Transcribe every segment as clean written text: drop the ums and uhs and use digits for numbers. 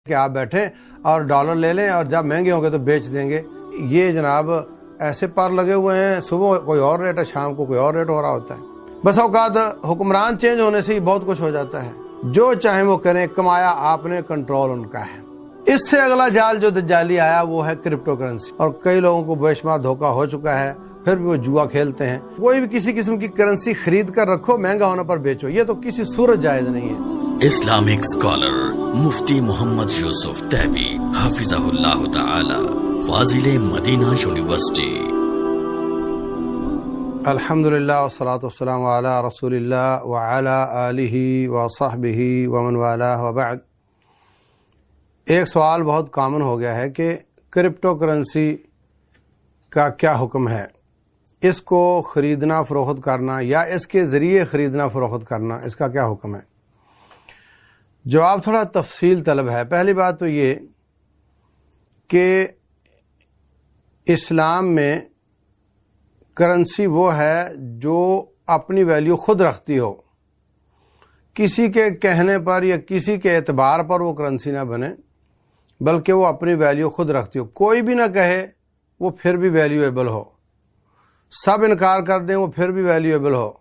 کہ آپ بیٹھیں اور ڈالر لے لیں اور جب مہنگے ہوں گے تو بیچ دیں گے. یہ جناب ایسے پر لگے ہوئے ہیں، صبح کوئی اور ریٹ ہے، شام کو کوئی اور ریٹ ہو رہا ہوتا ہے. بس اوقات حکمران چینج ہونے سے ہی بہت کچھ ہو جاتا ہے. جو چاہیں وہ کریں، کمایا آپ نے، کنٹرول ان کا ہے. اس سے اگلا جال جو دجالی آیا وہ ہے کرپٹو کرنسی، اور کئی لوگوں کو بے شمار دھوکہ ہو چکا ہے. پھر بھی وہ جوا کھیلتے ہیں. کوئی بھی کسی قسم کی کرنسی خرید کر رکھو، مہنگا ہونے پر بیچو، یہ تو کسی صورت جائز نہیں ہے. اسلامک اسکالر مفتی محمد یوسف تیبی حفظہ اللہ تعالی، فاضل مدینہ یونیورسٹی. الحمدللہ والصلاة والسلام علی رسول اللہ وعلی آلہ وصحبہ ومن والہ وبعد. ایک سوال بہت کامن ہو گیا ہے کہ کرپٹو کرنسی کا کیا حکم ہے، اس کو خریدنا فروخت کرنا یا اس کے ذریعے خریدنا فروخت کرنا، اس کا کیا حکم ہے؟ جواب تھوڑا تفصیل طلب ہے. پہلی بات تو یہ کہ اسلام میں کرنسی وہ ہے جو اپنی ویلیو خود رکھتی ہو. کسی کے کہنے پر یا کسی کے اعتبار پر وہ کرنسی نہ بنے، بلکہ وہ اپنی ویلیو خود رکھتی ہو. کوئی بھی نہ کہے وہ پھر بھی ویلیویبل ہو، سب انکار کر دیں وہ پھر بھی ویلیویبل ہو.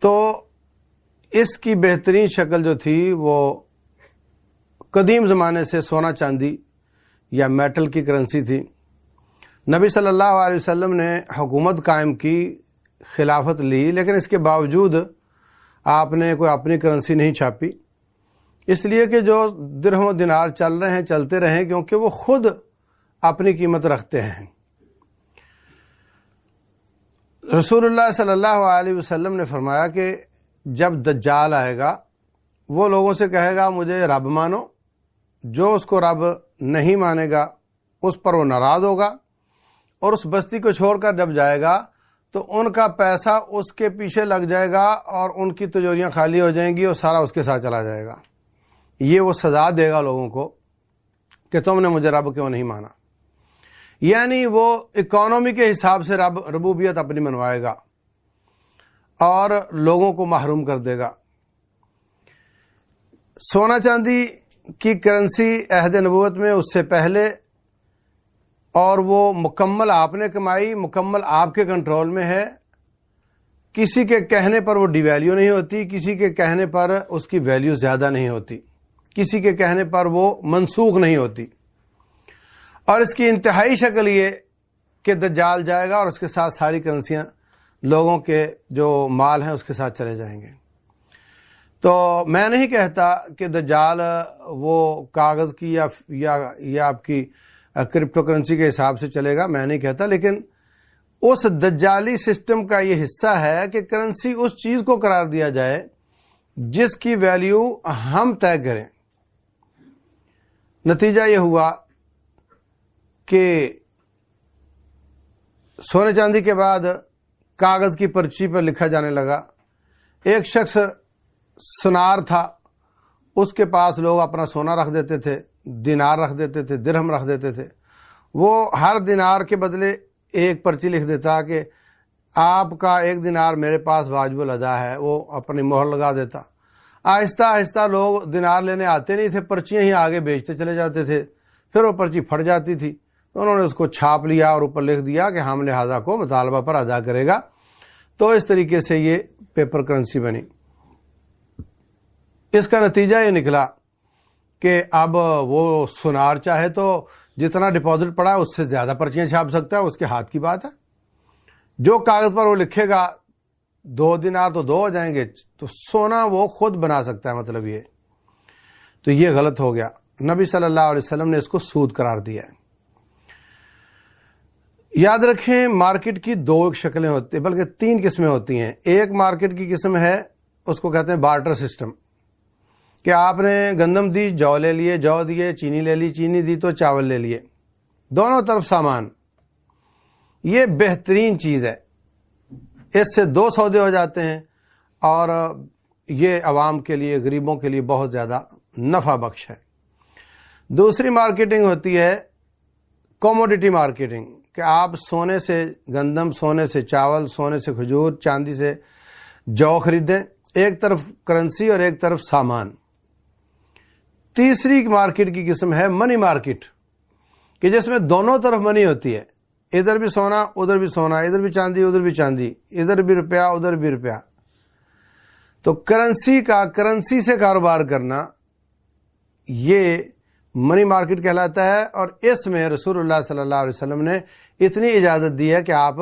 تو اس کی بہترین شکل جو تھی وہ قدیم زمانے سے سونا چاندی یا میٹل کی کرنسی تھی. نبی صلی اللہ علیہ وسلم نے حکومت قائم کی، خلافت لی، لیکن اس کے باوجود آپ نے کوئی اپنی کرنسی نہیں چھاپی، اس لیے کہ جو درہم و دینار چل رہے ہیں چلتے رہیں، کیونکہ وہ خود اپنی قیمت رکھتے ہیں. رسول اللہ صلی اللہ علیہ وسلم نے فرمایا کہ جب دجال آئے گا وہ لوگوں سے کہے گا مجھے رب مانو، جو اس کو رب نہیں مانے گا اس پر وہ ناراض ہوگا، اور اس بستی کو چھوڑ کر جب جائے گا تو ان کا پیسہ اس کے پیچھے لگ جائے گا اور ان کی تجوریاں خالی ہو جائیں گی اور سارا اس کے ساتھ چلا جائے گا. یہ وہ سزا دے گا لوگوں کو کہ تم نے مجھے رب کیوں نہیں مانا. یعنی وہ اکانومی کے حساب سے ربوبیت اپنی منوائے گا اور لوگوں کو محروم کر دے گا. سونا چاندی کی کرنسی عہد نبوت میں اس سے پہلے، اور وہ مکمل آپ نے کمائی، مکمل آپ کے کنٹرول میں ہے. کسی کے کہنے پر وہ ڈی ویلیو نہیں ہوتی، کسی کے کہنے پر اس کی ویلیو زیادہ نہیں ہوتی، کسی کے کہنے پر وہ منسوخ نہیں ہوتی. اور اس کی انتہائی شکل یہ کہ دجال جائے گا اور اس کے ساتھ ساری کرنسیاں لوگوں کے جو مال ہیں اس کے ساتھ چلے جائیں گے. تو میں نہیں کہتا کہ دجال وہ کاغذ کی یا آپ کی کرپٹو کرنسی کے حساب سے چلے گا، میں نہیں کہتا، لیکن اس دجالی سسٹم کا یہ حصہ ہے کہ کرنسی اس چیز کو قرار دیا جائے جس کی ویلیو ہم طے کریں. نتیجہ یہ ہوا کہ سونے چاندی کے بعد کاغذ کی پرچی پر لکھا جانے لگا. ایک شخص سنار تھا، اس کے پاس لوگ اپنا سونا رکھ دیتے تھے، دینار رکھ دیتے تھے، درہم رکھ دیتے تھے. وہ ہر دینار کے بدلے ایک پرچی لکھ دیتا کہ آپ کا ایک دینار میرے پاس واجب الادا ہے، وہ اپنی مہر لگا دیتا. آہستہ آہستہ لوگ دینار لینے آتے نہیں تھے، پرچیاں ہی آگے بیچتے چلے جاتے تھے. پھر وہ پرچی پھٹ جاتی تھی تو انہوں نے اس کو چھاپ لیا اور اوپر لکھ دیا کہ ہم لہذا کو مطالبہ پر ادا کرے گا. تو اس طریقے سے یہ پیپر کرنسی بنی. اس کا نتیجہ یہ نکلا کہ اب وہ سنار چاہے تو جتنا ڈپازٹ پڑا ہے اس سے زیادہ پرچیاں چھاپ سکتا ہے، اس کے ہاتھ کی بات ہے. جو کاغذ پر وہ لکھے گا 2 دینار تو 2 ہو جائیں گے، تو سونا وہ خود بنا سکتا ہے، مطلب یہ. تو یہ غلط ہو گیا. نبی صلی اللہ علیہ وسلم نے اس کو سود قرار دیا ہے. یاد رکھیں مارکیٹ کی 2 شکلیں ہوتی ہیں، بلکہ 3 قسمیں ہوتی ہیں. ایک مارکیٹ کی قسم ہے، اس کو کہتے ہیں بارٹر سسٹم، کہ آپ نے گندم دی، جو لے لیے، جو دیے، چینی لے لی، چینی دی تو چاول لے لیے، دونوں طرف سامان. یہ بہترین چیز ہے، اس سے 2 سودے ہو جاتے ہیں اور یہ عوام کے لیے، غریبوں کے لیے بہت زیادہ نفع بخش ہے. دوسری مارکیٹنگ ہوتی ہے کوموڈیٹی مارکیٹنگ، کہ آپ سونے سے گندم، سونے سے چاول، سونے سے کھجور، چاندی سے جو خریدیں، ایک طرف کرنسی اور ایک طرف سامان. تیسری مارکیٹ کی قسم ہے منی مارکیٹ، کہ جس میں دونوں طرف منی ہوتی ہے، ادھر بھی سونا ادھر بھی سونا، ادھر بھی چاندی ادھر بھی چاندی، ادھر بھی روپیہ ادھر بھی روپیہ۔ تو کرنسی سے کاروبار کرنا یہ منی مارکیٹ کہلاتا ہے، اور اس میں رسول اللہ صلی اللہ علیہ وسلم نے اتنی اجازت دی ہے کہ آپ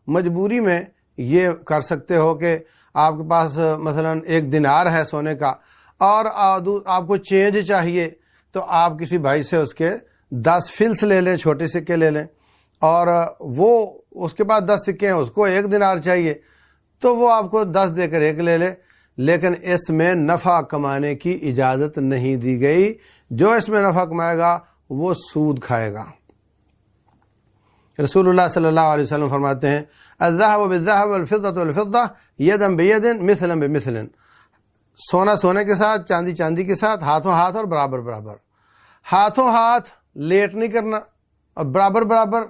مجبوری میں یہ کر سکتے ہو کہ آپ کے پاس مثلا 1 دینار ہے سونے کا، اور آپ کو چینج چاہیے تو آپ کسی بھائی سے اس کے 10 فلس لے لیں، چھوٹے سکے لے لیں، اور وہ اس کے پاس 10 سکے ہیں، اس کو 1 دینار چاہیے تو وہ آپ کو 10 دے کر 1 لے لے، لیکن اس میں نفع کمانے کی اجازت نہیں دی گئی۔ جو اس میں نفع کمائے گا وہ سود کھائے گا۔ رسول اللہ صلی اللہ علیہ وسلم فرماتے ہیں الذهب بالذهب والفضة بالفضة يدا بيد مثلا بمثل، سونا سونے کے ساتھ، چاندی چاندی کے ساتھ، ہاتھوں ہاتھ اور برابر برابر۔ ہاتھوں ہاتھ لیٹ نہیں کرنا اور برابر برابر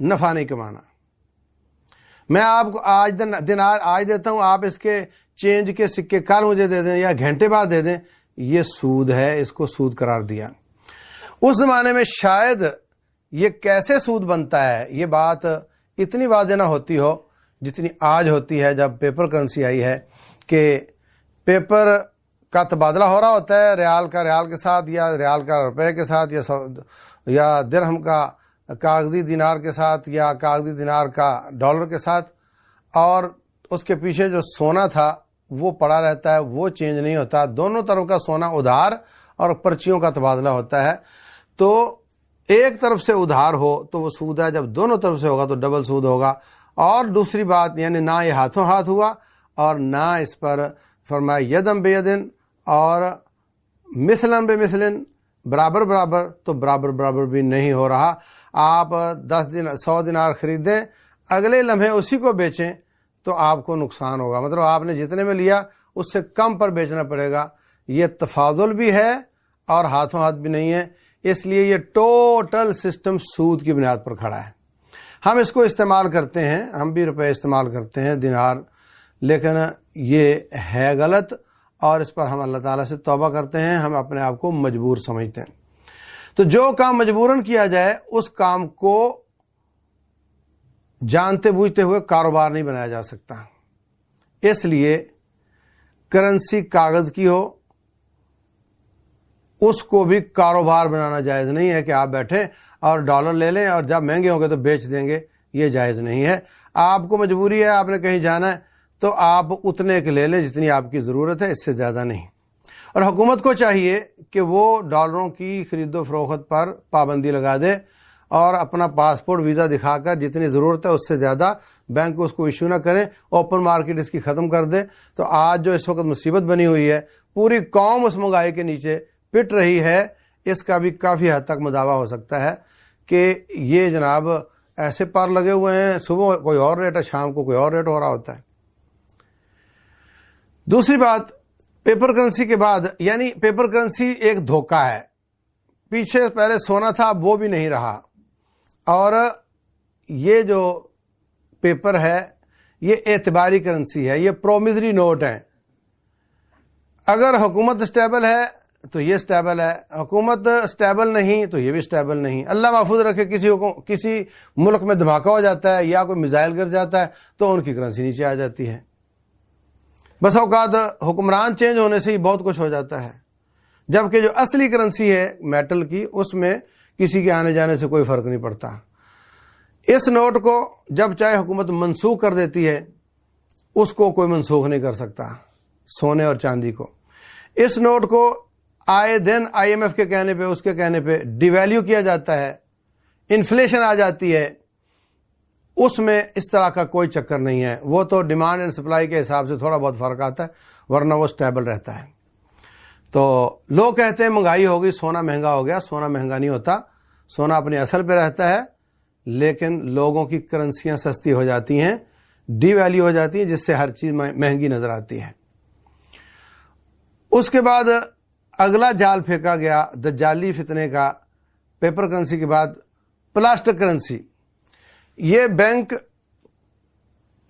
نفع نہیں کمانا۔ میں آپ کو آج دینار آج دیتا ہوں، آپ اس کے چینج کے سکے کل مجھے دے دیں یا گھنٹے بعد دے دیں، یہ سود ہے، اس کو سود قرار دیا۔ اس زمانے میں شاید یہ کیسے سود بنتا ہے یہ بات اتنی واضح نہ ہوتی ہو جتنی آج ہوتی ہے، جب پیپر کرنسی آئی ہے، کہ پیپر کا تبادلہ ہو رہا ہوتا ہے، ریال کا ریال کے ساتھ، یا ریال کا روپے کے ساتھ، یا درہم کا کاغذی دینار کے ساتھ، یا کاغذی دینار کا ڈالر کے ساتھ، اور اس کے پیچھے جو سونا تھا وہ پڑا رہتا ہے، وہ چینج نہیں ہوتا۔ دونوں طرف کا سونا ادھار اور پرچیوں کا تبادلہ ہوتا ہے۔ تو ایک طرف سے ادھار ہو تو وہ سود ہے، جب دونوں طرف سے ہوگا تو ڈبل سود ہوگا۔ اور دوسری بات یعنی نہ یہ ہاتھوں ہاتھ ہوا، اور نہ اس پر فرمایا یدم بیدن اور مثلاً بے مثلاً، برابر برابر، تو برابر برابر بھی نہیں ہو رہا۔ آپ 100 دینار خریدیں، اگلے لمحے اسی کو بیچیں تو آپ کو نقصان ہوگا، مطلب آپ نے جتنے میں لیا اس سے کم پر بیچنا پڑے گا۔ یہ تفاضل بھی ہے اور ہاتھوں ہاتھ بھی نہیں ہے، اس لیے یہ ٹوٹل سسٹم سود کی بنیاد پر کھڑا ہے۔ ہم اس کو استعمال کرتے ہیں، ہم بھی روپے استعمال کرتے ہیں، دینار، لیکن یہ ہے غلط، اور اس پر ہم اللہ تعالیٰ سے توبہ کرتے ہیں۔ ہم اپنے آپ کو مجبور سمجھتے ہیں۔ تو جو کام مجبوراً کیا جائے اس کام کو جانتے بوجھتے ہوئے کاروبار نہیں بنایا جا سکتا۔ اس لیے کرنسی کاغذ کی ہو اس کو بھی کاروبار بنانا جائز نہیں ہے کہ آپ بیٹھیں اور ڈالر لے لیں اور جب مہنگے ہوں گے تو بیچ دیں گے، یہ جائز نہیں ہے۔ آپ کو مجبوری ہے، آپ نے کہیں جانا ہے تو آپ اتنے کے لے لیں جتنی آپ کی ضرورت ہے، اس سے زیادہ نہیں۔ اور حکومت کو چاہیے کہ وہ ڈالروں کی خرید و فروخت پر پابندی لگا دے، اور اپنا پاسپورٹ ویزا دکھا کر جتنی ضرورت ہے اس سے زیادہ بینک کو اس کو ایشو نہ کریں، اوپن مارکیٹ اس کی ختم کر دے۔ تو آج جو اس وقت مصیبت بنی ہوئی ہے، پوری قوم اس مہنگائی کے نیچے پٹ رہی ہے، اس کا بھی کافی حد تک مداوع ہو سکتا ہے کہ یہ جناب ایسے پار لگے ہوئے ہیں، صبح کوئی اور ریٹ ہے، شام کو کوئی اور ریٹ ہو رہا ہوتا ہے۔ دوسری بات، پیپر کرنسی کے بعد، یعنی پیپر کرنسی ایک دھوکہ ہے۔ پیچھے پہلے سونا تھا، وہ بھی نہیں رہا، اور یہ جو پیپر ہے یہ اعتباری کرنسی ہے، یہ پرومزری نوٹ ہیں۔ اگر حکومت اسٹیبل ہے تو یہ اسٹیبل ہے، حکومت اسٹیبل نہیں تو یہ بھی اسٹیبل نہیں۔ اللہ محفوظ رکھے کسی ملک میں دھماکہ ہو جاتا ہے یا کوئی میزائل گر جاتا ہے تو ان کی کرنسی نیچے آ جاتی ہے۔ بس اوقات حکمران چینج ہونے سے ہی بہت کچھ ہو جاتا ہے، جبکہ جو اصلی کرنسی ہے میٹل کی، اس میں کسی کے آنے جانے سے کوئی فرق نہیں پڑتا۔ اس نوٹ کو جب چاہے حکومت منسوخ کر دیتی ہے، اس کو کوئی منسوخ نہیں کر سکتا، سونے اور چاندی کو۔ اس نوٹ کو آئے دن IMF کے کہنے پہ، اس کے کہنے پہ ڈی ویلیو کیا جاتا ہے، انفلیشن آ جاتی ہے، اس میں اس طرح کا کوئی چکر نہیں ہے۔ وہ تو ڈیمانڈ اینڈ سپلائی کے حساب سے تھوڑا بہت فرق آتا ہے، ورنہ وہ اسٹیبل رہتا ہے۔ تو لوگ کہتے ہیں مہنگائی ہو گئی، سونا مہنگا ہو گیا، سونا مہنگا نہیں ہوتا، سونا اپنے اصل پہ رہتا ہے، لیکن لوگوں کی کرنسیاں سستی ہو جاتی ہیں، ڈی ویلیو ہو جاتی ہیں، جس سے ہر چیز مہنگی نظر آتی ہے۔ اس کے بعد اگلا جال پھینکا گیا دجالی فتنے کا، پیپر کرنسی کے بعد پلاسٹک کرنسی۔ یہ بینک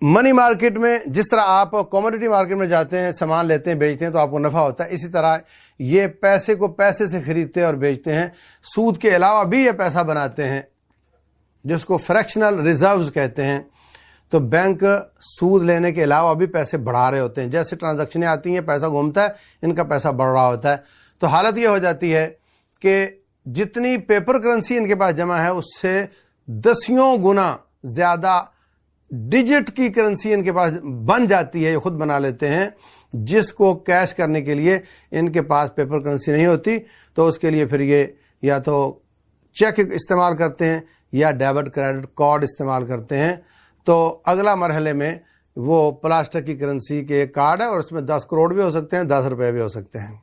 منی مارکیٹ میں جس طرح آپ کموڈیٹی مارکیٹ میں جاتے ہیں، سامان لیتے ہیں بیچتے ہیں تو آپ کو نفع ہوتا ہے، اسی طرح یہ پیسے کو پیسے سے خریدتے اور بیچتے ہیں، سود کے علاوہ بھی یہ پیسہ بناتے ہیں جس کو فریکشنل ریزروز کہتے ہیں۔ تو بینک سود لینے کے علاوہ بھی پیسے بڑھا رہے ہوتے ہیں، جیسے ٹرانزیکشنیں آتی ہیں پیسہ گھومتا ہے، ان کا پیسہ بڑھ رہا ہوتا ہے۔ تو حالت یہ ہو جاتی ہے کہ جتنی پیپر کرنسی ان کے پاس جمع ہے اس سے 10 گنا زیادہ ڈیجٹ کی کرنسی ان کے پاس بن جاتی ہے، یہ خود بنا لیتے ہیں، جس کو کیش کرنے کے لیے ان کے پاس پیپر کرنسی نہیں ہوتی، تو اس کے لیے پھر یہ یا تو چیک استعمال کرتے ہیں یا ڈیبٹ کریڈٹ کارڈ استعمال کرتے ہیں۔ تو اگلا مرحلے میں وہ پلاسٹک کی کرنسی کے ایک کارڈ ہے اور اس میں 10 کروڑ بھی ہو سکتے ہیں، 10 روپے بھی ہو سکتے ہیں،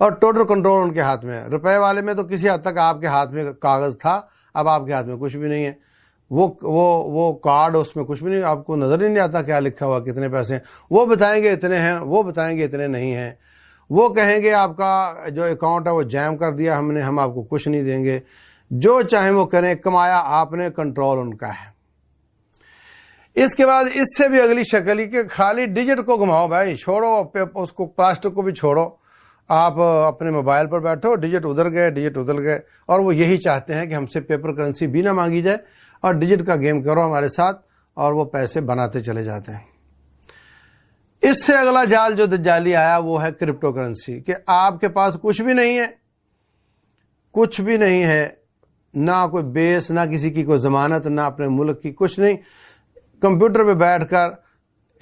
اور ٹوٹل کنٹرول ان کے ہاتھ میں ہے۔ روپے والے میں تو کسی حد تک آپ کے ہاتھ میں کاغذ تھا، اب آپ کے ہاتھ میں کچھ بھی نہیں ہے، وہ کارڈ اس میں کچھ بھی نہیں، آپ کو نظر ہی نہیں آتا کیا لکھا ہوا، کتنے پیسے ہیں، وہ بتائیں گے اتنے ہیں، وہ بتائیں گے اتنے نہیں ہیں، وہ کہیں گے آپ کا جو اکاؤنٹ ہے وہ جیم کر دیا ہم نے، ہم آپ کو کچھ نہیں دیں گے، جو چاہیں وہ کریں، کمایا آپ نے، کنٹرول ان کا ہے۔ اس کے بعد اس سے بھی اگلی شکل ہی کہ خالی ڈیجٹ کو گھماؤ بھائی، چھوڑو اس کو، پلاسٹک کو بھی چھوڑو، آپ اپنے موبائل پر بیٹھو، ڈیجٹ ادھر گئے، ڈیجٹ ادھر گئے، اور وہ یہی چاہتے ہیں کہ ہم سے پیپر کرنسی بھی نہ مانگی جائے اور ڈیجٹ کا گیم کرو ہمارے ساتھ، اور وہ پیسے بناتے چلے جاتے ہیں۔ اس سے اگلا جال جو دجالی آیا وہ ہے کرپٹو کرنسی، کہ آپ کے پاس کچھ بھی نہیں ہے، کچھ بھی نہیں ہے، نہ کوئی بیس، نہ کسی کی کوئی ضمانت، نہ اپنے ملک کی، کچھ نہیں، کمپیوٹر پہ بیٹھ کر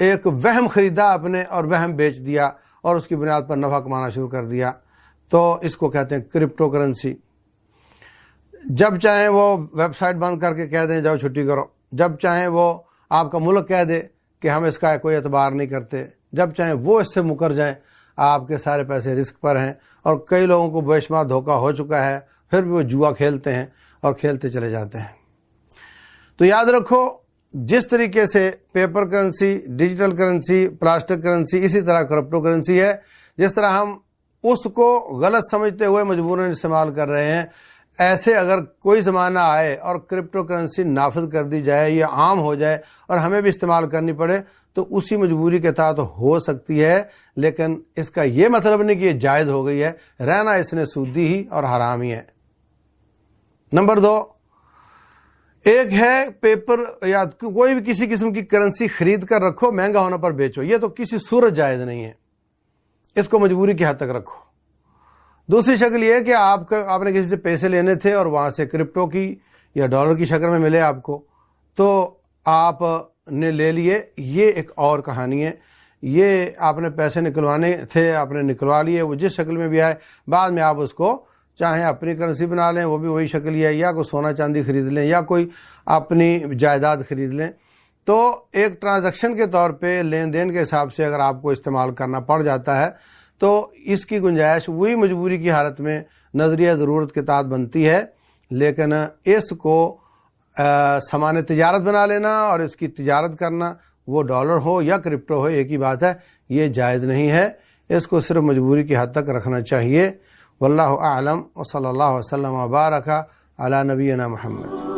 ایک وہم خریدا آپ نے اور وہم بیچ دیا اور اس کی بنیاد پر نفع کمانا شروع کر دیا، تو اس کو کہتے ہیں کرپٹو کرنسی۔ جب چاہیں وہ ویب سائٹ بند کر کے کہہ دیں جاؤ چھٹی کرو، جب چاہیں وہ آپ کا ملک کہہ دے کہ ہم اس کا کوئی اعتبار نہیں کرتے، جب چاہیں وہ اس سے مکر جائیں، آپ کے سارے پیسے رسک پر ہیں، اور کئی لوگوں کو بے شمار دھوکہ ہو چکا ہے، پھر بھی وہ جوا کھیلتے ہیں اور کھیلتے چلے جاتے ہیں۔ تو یاد رکھو، جس طریقے سے paper currency, digital currency, plastic currency, اسی طرح کرپٹو کرنسی ہے، جس طرح ہم اس کو غلط سمجھتے ہوئے مجبوراً استعمال کر رہے ہیں، ایسے اگر کوئی زمانہ آئے اور کرپٹو کرنسی نافذ کر دی جائے یا عام ہو جائے اور ہمیں بھی استعمال کرنی پڑے تو اسی مجبوری کے تحت ہو سکتی ہے، لیکن اس کا یہ مطلب نہیں کہ یہ جائز ہو گئی ہے، رہنا اس نے سودی ہی اور حرام ہی ہے۔ نمبر 2، ایک ہے پیپر یا کوئی بھی کسی قسم کی کرنسی خرید کر رکھو، مہنگا ہونے پر بیچو، یہ تو کسی صورت جائز نہیں ہے، اس کو مجبوری کی حد تک رکھو۔ دوسری شکل یہ ہے کہ آپ نے کسی سے پیسے لینے تھے اور وہاں سے کرپٹو کی یا ڈالر کی شکل میں ملے آپ کو، تو آپ نے لے لیے، یہ ایک اور کہانی ہے۔ یہ آپ نے پیسے نکلوانے تھے، آپ نے نکلوا لیے، وہ جس شکل میں بھی آئے، بعد میں آپ اس کو چاہیں اپنی کرنسی بنا لیں، وہ بھی وہی شکل ہی ہے، یا کوئی سونا چاندی خرید لیں یا کوئی اپنی جائیداد خرید لیں، تو ایک ٹرانزیکشن کے طور پہ لین دین کے حساب سے اگر آپ کو استعمال کرنا پڑ جاتا ہے تو اس کی گنجائش وہی مجبوری کی حالت میں نظریہ ضرورت کے تحت بنتی ہے، لیکن اس کو سامان تجارت بنا لینا اور اس کی تجارت کرنا، وہ ڈالر ہو یا کرپٹو ہو ایک ہی بات ہے، یہ جائز نہیں ہے، اس کو صرف مجبوری کی حد تک رکھنا چاہیے۔ واللہ اعلم، وصلی اللہ وسلم وبارک علی نبینا محمد۔